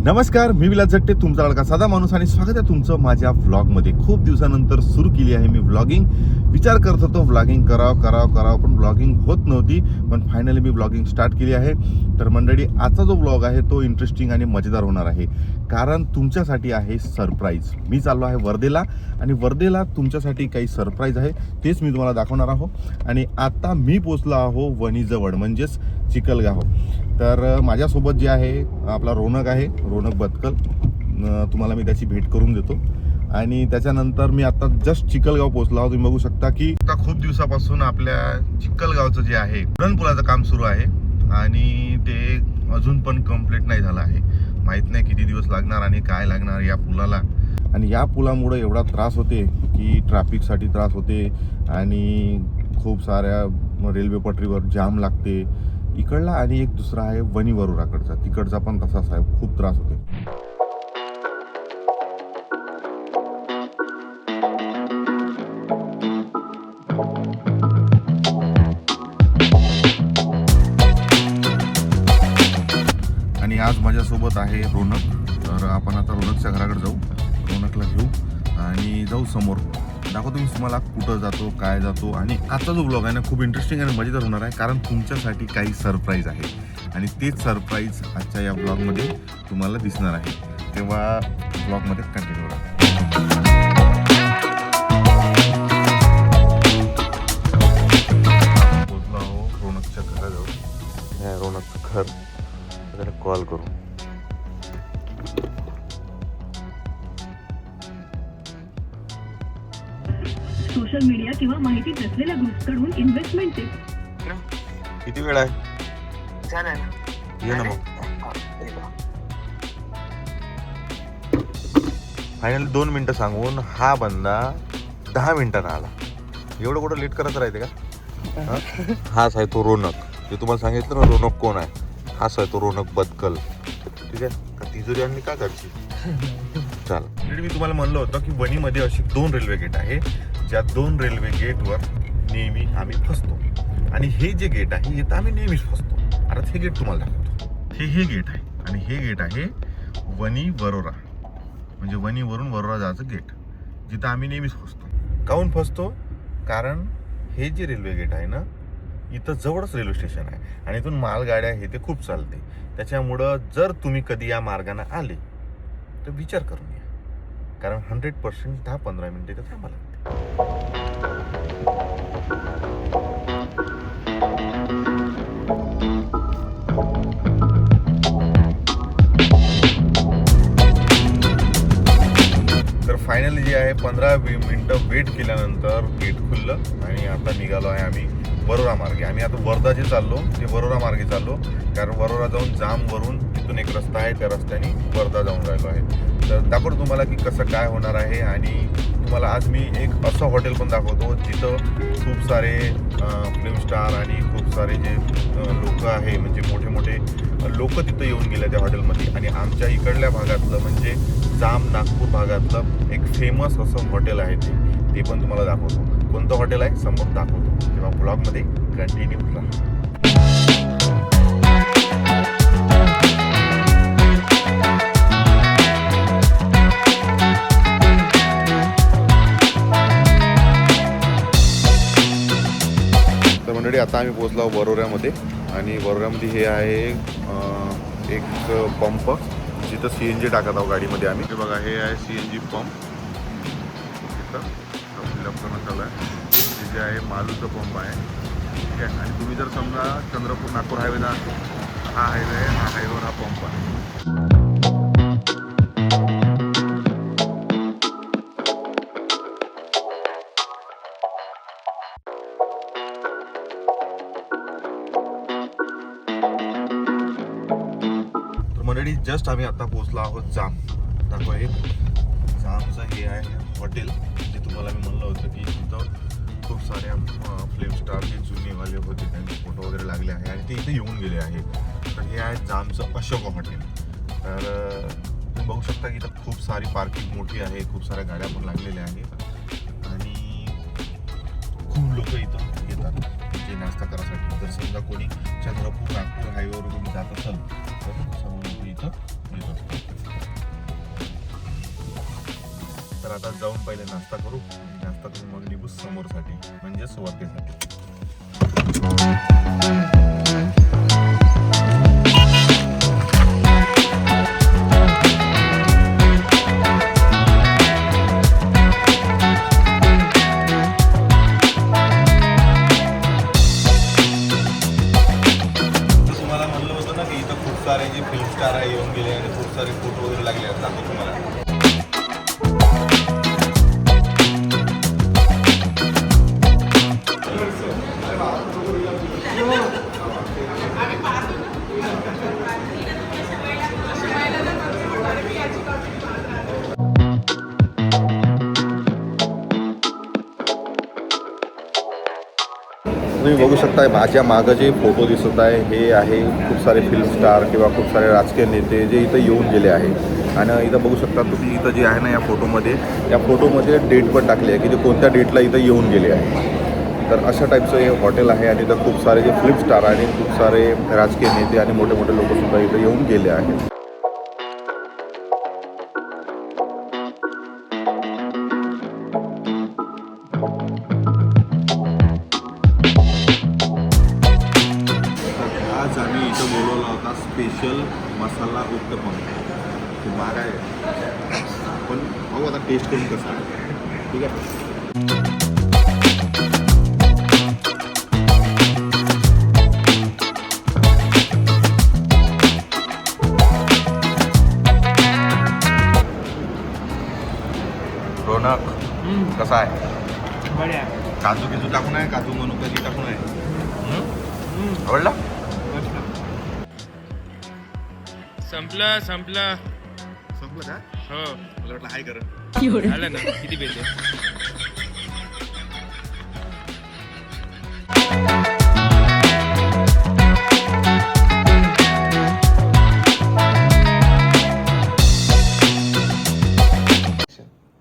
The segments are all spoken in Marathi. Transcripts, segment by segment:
नमस्कार, मी विलास जट्टे, तुमचा लाडका साधा माणूस आणि स्वागत आहे तुमचं माझ्या व्लॉगमध्ये. खूप दिवसानंतर सुरू केली आहे मी व्लॉगिंग. विचार करत होतो व्लॉगिंग करावं पण व्लॉगिंग होत नव्हती. पण फायनली मी व्लॉगिंग स्टार्ट केली आहे. तर मंडळी, आजचा जो व्लॉग आहे तो इंटरेस्टिंग आणि मजेदार होणार आहे, कारण तुमच्यासाठी आहे सरप्राईज. मी चाललो आहे वर्धेला आणि वर्धेला तुमच्यासाठी काही सरप्राईज आहे, तेच मी तुम्हाला दाखवणार आहो. आणि आता मी पोचलो आहो वणीजवळ, म्हणजेच चिखलगाव. तर माझ्यासोबत जे आहे आपला रोनक आहे, रोनक बदकल. तुम्हाला मी त्याची भेट करून देतो. आणि त्याच्यानंतर मी आता जस्ट चिखलगाव पोहोचलो आहोत. तुम्ही बघू शकता की आता खूप दिवसापासून आपल्या चिखलगावचं जे आहे पुलाचं काम सुरू आहे आणि ते अजून पण कम्प्लीट नाही झालं आहे. माहीत नाही किती दिवस लागणार आणि काय लागणार या पुलाला. आणि या पुलामुळे एवढा त्रास होते की ट्रॅफिकसाठी त्रास होते आणि खूप साऱ्या रेल्वे पटरीवर जाम लागते इकडला. आणि एक दुसरा आहे वणी वरोराकडचा, तिकडचा पण तसाच आहे, खूप त्रास होते. आणि आज माझ्यासोबत आहे रोनक. तर आपण आता रोनकच्या घराकडे जाऊ, रोनकला घेऊ आणि जाऊ समोर. दाखवतो मी तुम्हाला कुठं जातो, काय जातो. आणि आजचा जो ब्लॉग आहे ना, खूप इंटरेस्टिंग आणि मजेदार होणार आहे, कारण तुमच्यासाठी काही सरप्राईज आहे आणि तेच सरप्राईज आजच्या या ब्लॉगमध्ये तुम्हाला दिसणार आहे. तेव्हा ब्लॉगमध्ये कंटिन्यू राहा. पोचलो आहो रोनकच्या घराजवळ. हे रोनकचं घर, त्याला कॉल करू. सोशल मीडिया किंवा माहिती नसलेल्या ग्रुप्सकडून इन्व्हेस्टमेंट टिप्स. किती वेळ आहे? चालेल ना. ये ना मग. फायनली 2 मिनिटं सांगून हा बंदा 10 मिनिटांना आला. एवढं कुठं लेट करत राहते का? हाच आहे तो रोनक, जे तुम्हाला सांगितलं ना रोनक कोण आहे. हाच आहे तो रोनक बदकल. ठीक आहे का? तिजोरी आणली का घरची? चाल, मी तुम्हाला म्हणलं होतं की वणीमध्ये अशी 2 रेल्वे गेट आहे, ज्या 2 रेल्वे गेटवर नेहमी आम्ही फसतो. आणि हे जे गेट आहे हे तर आम्ही नेहमीच फसतो. आता हे गेट तुम्हाला दाखवतो. हे गेट आहे आणि हे गेट आहे वणी वरोरा, म्हणजे वणीवरून वरोरा जायचं गेट, जिथं आम्ही नेहमीच फसतो. काहून फसतो? कारण हे जे रेल्वे गेट आहे ना, इथं जवळच रेल्वे स्टेशन आहे आणि इथून मालगाड्या हे ते खूप चालते. त्याच्यामुळं जर तुम्ही कधी या मार्गाने आले तर विचार करून या, कारण 100% 10-15 मिनिटं इथं थांबा लागते. तर फायनली जे आहे 15-20 मिनिटं वेट केल्यानंतर गेट खुललं आणि आता निघालो आहे आम्ही वरोरा मार्गे. आम्ही आता वर्धा जे चाललो ते वरोरा मार्गे चाललो, कारण वरोरा जाऊन जामवरून तिथून एक रस्ता आहे, त्या रस्त्याने वर्धा जाऊन राहिलो आहे. तर दाखवतो तुम्हाला की कसं काय होणार आहे. आणि तुम्हाला आज मी एक असं हॉटेल पण दाखवतो जिथं खूप सारे फिल्म स्टार आणि खूप सारे जे लोक आहे, म्हणजे मोठे मोठे लोक तिथं येऊन गेले त्या हॉटेलमध्ये. आणि आमच्या इकडल्या भागातलं म्हणजे जाम नागपूर भागातलं एक फेमस असं हॉटेल आहे ते पण तुम्हाला दाखवतो. कोणतं हॉटेल आहे समोर दाखवतो, तेव्हा ब्लॉगमध्ये कंटिन्यू राहा. तर मंडळी, आता आम्ही पोहोचलो वरोऱ्यामध्ये. आणि वरोऱ्यामध्ये हे आहे एक पंप, जिथं CNG टाकत आहोत गाडीमध्ये आम्ही. हे बघा, हे आहे CNG पंप. इथं फिलअप करणं चालू आहे. तिथे आहे मालूचा पंप आहे. ठीक आहे. आणि तुम्ही जर समजा चंद्रपूर नागपूर हायवेला, हा हायवे आहे, हा हायवेवर हा पंप आहे. मंडळी, जस्ट आम्ही आता पोहोचलो आहोत जाम. दाखवा, हे जामचं हे आहे हॉटेल, जे तुम्हाला मी म्हणलं होतं की तिथं खूप साऱ्या फिल्म स्टार जे जुनेवाले होते त्यांचे फोटो वगैरे लागले आहे आणि ते इथे येऊन गेले आहे. तर हे आहे जामचं अशोक हॉटेल. तर तुम्ही बघू शकता की इथं खूप सारी पार्किंग मोठी आहे, खूप साऱ्या गाड्या पण लागलेल्या आहेत आणि खूप लोक इथं येतात म्हणजे नाश्ता करायसाठी. जर समजा कोणी चंद्रपूर नागपूर हायवेवर तुम्ही जात असाल तर समोर इथं येत असतात. तर आता जाऊन पहिले नाश्ता करू. नाश्ता करून मग निघू समोरसाठी म्हणजेच वर्धेसाठी. तुम्हाला म्हणलं होतं ना की इथं खूप सारे जे फिल्म स्टार आहे येऊन गेले आणि खूप सारे फोटो वगैरे लागले आहेत. दाखवतो तुम्हाला. तुम्ही बघू शकता माझ्या मागं जे फोटो दिसत आहे हे आहे खूप सारे फिल्म स्टार किंवा खूप सारे राजकीय नेते जे इथं येऊन गेले आहे. आणि इथं बघू शकता तुम्ही इथं जे आहे ना या फोटोमध्ये डेट पण टाकली आहे की ते कोणत्या डेटला इथं येऊन गेले आहे. तर अशा टाईपचं हे हॉटेल आहे आणि इथं खूप सारे जे फिल्म स्टार आणि खूप सारे राजकीय नेते आणि मोठे मोठे लोकसुद्धा इथं येऊन गेले आहेत. आज आम्ही इथं बोलवला होता स्पेशल मसाला उत्तपम. ते महाग आहे पण बघू आता टेस्ट करून कसं आहे. ठीक आहे. रोनक कसा आहे. बढिया. काजू बिजू टाकून आहे. काजू मनुका टाकून आहे. आवडला. संपलं संपलं का. हो मला वाटलं हाय कर. झालं ना. किती पाहिजे.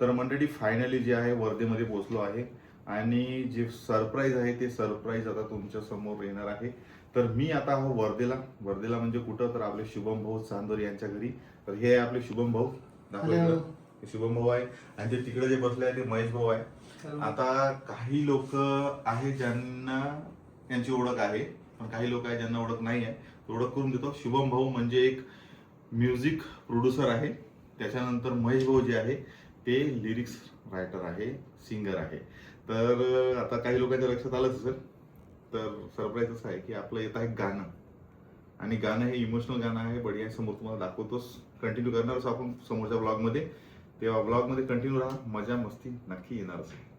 तर मंडळी फायनली जे आहे वर्धेमध्ये पोहोचलो आहे आणि जे सरप्राईज आहे ते सरप्राईज आता तुमच्या समोर येणार आहे. तर मी आता आहो वर्धेला म्हणजे कुठं तर आपले शुभम भाऊ चांदोर यांच्या घरी. तर हे आहे आपले शुभम भाऊ. दाखवलं शुभम भाऊ आहे आणि ते तिकडे जे बसले आहे ते महेश भाऊ आहे. आता काही लोक आहे ज्यांना त्यांची ओळख आहे पण काही लोक आहे ज्यांना ओळख नाही आहे. ओळख करून देतो. शुभम भाऊ म्हणजे एक म्युझिक प्रोड्युसर आहे. त्याच्यानंतर महेश भाऊ जे आहे ते लिरिक्स रायटर आहे, सिंगर आहे. तर आता काही लोकांच्या लक्षात आलंच असेल. तर सरप्राईज असं आहे की आपलं येत आहे गाणं आणि गाणं हे इमोशनल गाणं आहे. बढिया समोर तुम्हाला दाखवतोच. कंटिन्यू करणारच आपण समोरच्या ब्लॉगमध्ये. तेव्हा ब्लॉगमध्ये कंटिन्यू राहा. मजा मस्ती नक्की येणारच आहे.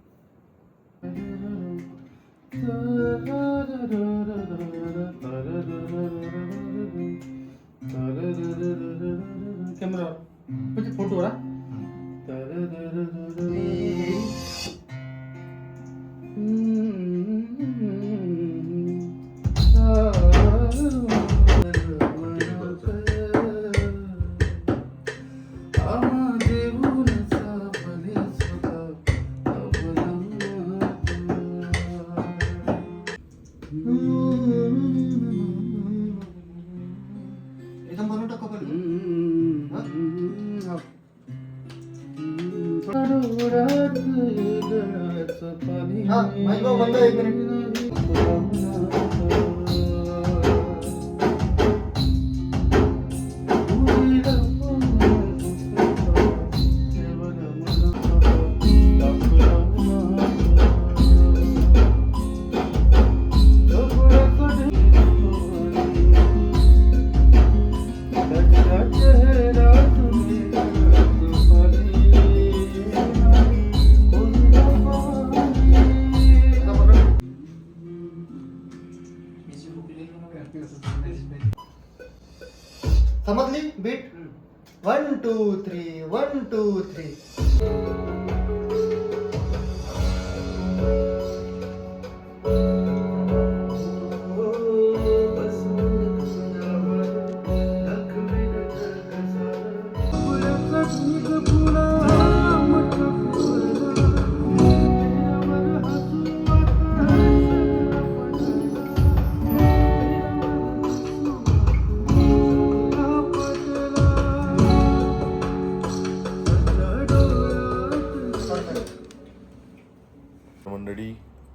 कॅमेरा म्हणजे फोटो रा एकदम बनवून टाकू पण हा माहिती बंद एक मिनिट. समजली बीट 1 2 3 1 2 3.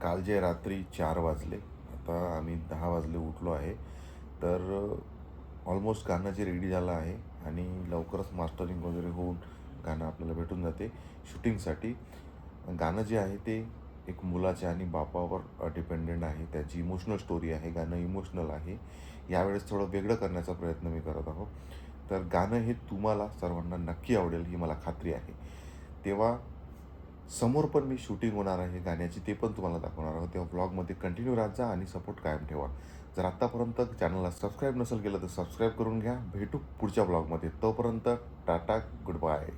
कालचे रात्री 4 वाजले, आता आम्ही 10 वाजले उठलो आहे. तर ऑलमोस्ट गाणं जे रेडी झालं आहे आणि लवकरच मास्टरिंग वगैरे होऊन गाणं आपल्याला भेटून जाते शूटिंगसाठी. गाणं जे आहे ते एक मुलाच्या आणि बापावर डिपेंडेंट आहे. त्याची इमोशनल स्टोरी आहे. गाणं इमोशनल आहे. यावेळेस थोडं वेगळं करण्याचा प्रयत्न मी करत आहोत. तर गाणं हे तुम्हाला सर्वांना नक्की आवडेल ही मला खात्री आहे. तेव्हा समोर पण मी शूटिंग होणार आहे गाण्याची, ते पण तुम्हाला दाखवणार आहोत. तेव्हा ब्लॉगमध्ये कंटिन्यू राहत जा आणि सपोर्ट कायम ठेवा. जर आत्तापर्यंत चॅनलला सबस्क्राईब नसेल केलं तर सबस्क्राईब करून घ्या. भेटू पुढच्या ब्लॉगमध्ये. तोपर्यंत टाटा, गुड बाय.